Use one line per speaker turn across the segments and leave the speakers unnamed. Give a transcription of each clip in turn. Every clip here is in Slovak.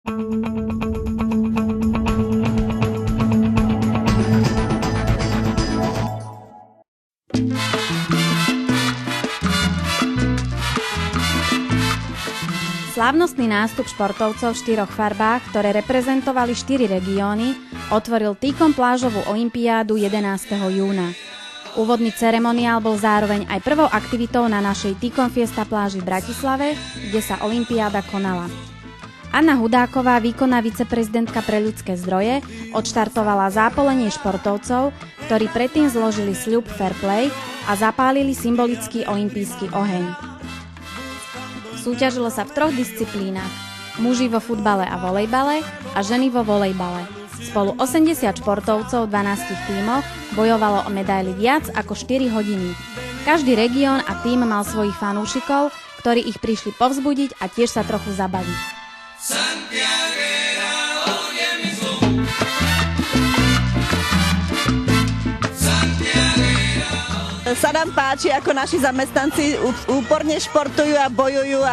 Slávnostný nástup športovcov v 4 farbách, ktoré reprezentovali 4 regióny, otvoril Tikom plážovú olympiádu 11. júna. Úvodný ceremoniál bol zároveň aj prvou aktivitou na našej Tikom Fiesta pláži v Bratislave, kde sa olympiáda konala. Anna Hudáková, výkonná viceprezidentka pre ľudské zdroje, odštartovala zápolenie športovcov, ktorí predtým zložili sľub fair play a zapálili symbolický olympijský oheň. Súťažilo sa v 3 disciplínach: muži vo futbale a volejbale a ženy vo volejbale. Spolu 80 športovcov v 12 tímoch bojovalo o medaily viac ako 4 hodiny. Každý región a tím mal svojich fanúšikov, ktorí ich prišli povzbudiť a tiež sa trochu zabaviť.
Sa nám páči, ako naši zamestnanci úporne športujú a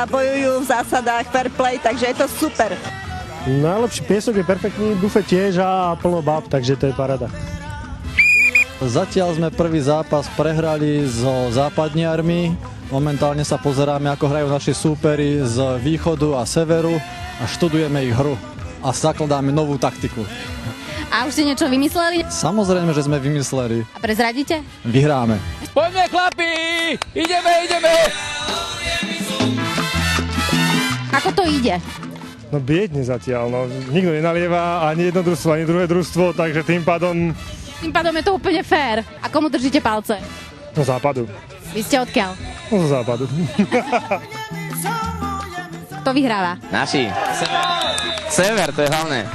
bojujú v zásadách fair play, takže je to super.
Najlepší piesok je perfektný, bufet tiež a plno báb, takže to je paráda.
Zatiaľ sme prvý zápas prehrali so západniarmi. Momentálne sa pozeráme, ako hrajú naši súperi z východu a severu a študujeme ich hru a zakladáme novú taktiku.
A už ste niečo vymysleli?
Samozrejme, že sme vymysleli.
A prezradíte?
Vyhráme.
Poďme, chlapi! Ideme!
Ako to ide?
No biedne zatiaľ, no. Nikto nenalieva, ani jedno družstvo, ani druhé družstvo, takže tým pádom...
Tým pádom je to úplne fér. A komu držíte palce?
No západu.
Vy ste odkiaľ?
No zo západu.
Kto vyhráva?
Naši. Sever, to je hlavné.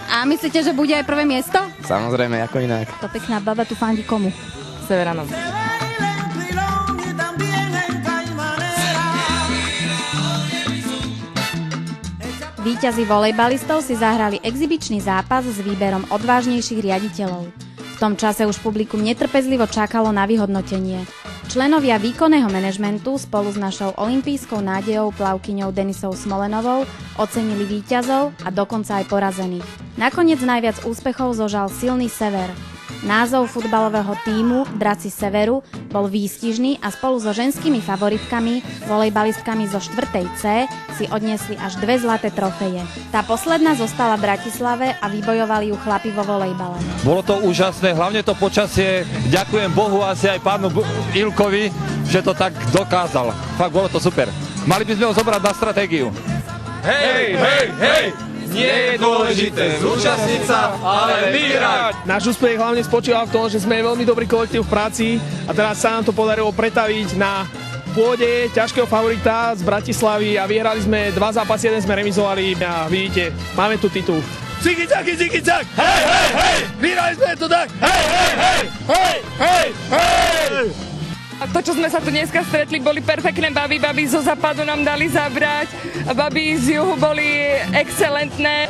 A myslíte, že bude aj prvé miesto?
Samozrejme, ako inak.
To pekná baba tu fandí komu?
Severanom.
Víťazi volejbalistov si zahrali exibičný zápas s výberom odvážnejších riaditeľov. V tom čase už publikum netrpezlivo čakalo na vyhodnotenie. Členovia výkonného manažmentu spolu s našou olympijskou nádejou plavkyňou Denisou Smolenovou ocenili víťazov a dokonca aj porazených. Nakoniec najviac úspechov zožal silný Sever. Názov futbalového tímu Draci Severu bol výstižný a spolu so ženskými favoritkami, volejbalistkami zo 4. C, si odniesli až 2 zlaté trofeje. Tá posledná zostala v Bratislave a vybojovali ju chlapi vo volejbale.
Bolo to úžasné, hlavne to počasie. Ďakujem Bohu asi aj pánu Ilkovi, že to tak dokázal. Fakt, bolo to super. Mali by sme ho zobrať na stratégiu. Hej! Nie je dôležité zúčastniť sa, ale vyhrať.
Náš úspech hlavne spočíval v tom, že sme veľmi dobrý kolektív v práci a teraz sa nám to podarilo pretaviť na pôde ťažkého favorita z Bratislavy a vyhrali sme 2 zápasy, jeden sme remizovali a vidíte, máme tu titul.
Ciky-cak! Hej! Vyhrali sme to tak! Hej!
A to, čo sme sa tu dneska stretli, boli perfektné baby. Baby zo západu nám dali zabrať a baby z juhu boli excelentné.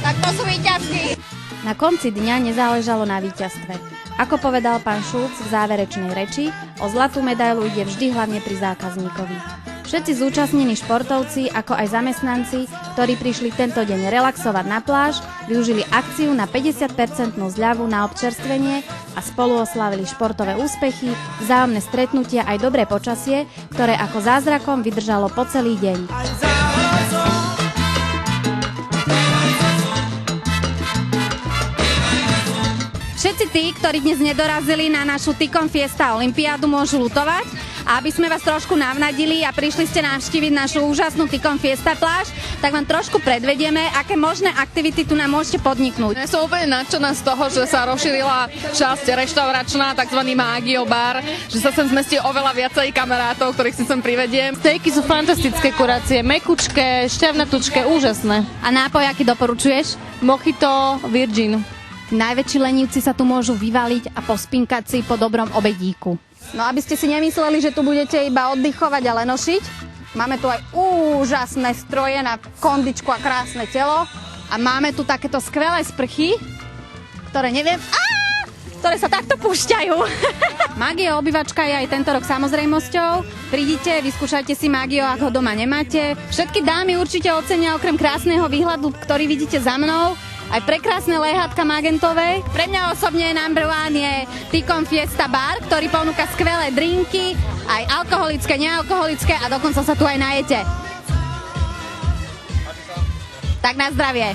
Tak to sú víťazky! Na konci dňa nezáležalo na víťazstve. Ako povedal pán Šulc v záverečnej reči, o zlatú medailu ide vždy hlavne pri zákazníkovi. Všetci zúčastnení športovci, ako aj zamestnanci, ktorí prišli tento deň relaxovať na pláž, využili akciu na 50% zľavu na občerstvenie a spolu oslavili športové úspechy, vzájomné stretnutia aj dobré počasie, ktoré ako zázrakom vydržalo po celý deň. Všetci tí, ktorí dnes nedorazili na našu Tikom Fiesta olympiádu, môžu ľutovať. A aby sme vás trošku navnadili a prišli ste navštíviť našu úžasnú Tikom Fiesta pláž, tak vám trošku predvedieme, aké možné aktivity tu nám môžete podniknúť.
Ja som úplne nadšená z toho, že sa rozšírila časť reštauračná, tzv. Mágio bar, že sa sem zmestí oveľa viacej kamarátov, ktorých si sem privediem.
Stejky sú fantastické kurácie, mekučké, šťavnatučké, úžasné.
A nápoj, aký doporučuješ?
Mojito Virgin.
Najväčší lenivci sa tu môžu vyvaliť a pospinkať si po dobrom obedíku. No aby ste si nemysleli, že tu budete iba oddychovať a lenošiť, máme tu aj úžasné stroje na kondičku a krásne telo a máme tu takéto skvelé sprchy, ktoré neviem... ktoré sa takto púšťajú. Magio obývačka je aj tento rok samozrejmosťou. Prídite, vyskúšajte si Magio, ak ho doma nemáte. Všetky dámy určite ocenia okrem krásneho výhľadu, ktorý vidíte za mnou, aj prekrásne lehátka magentové. Pre mňa osobne number one je Ticon Fiesta Bar, ktorý ponúka skvelé drinky, aj alkoholické, nealkoholické a dokonca sa tu aj najete. Tak na zdravie.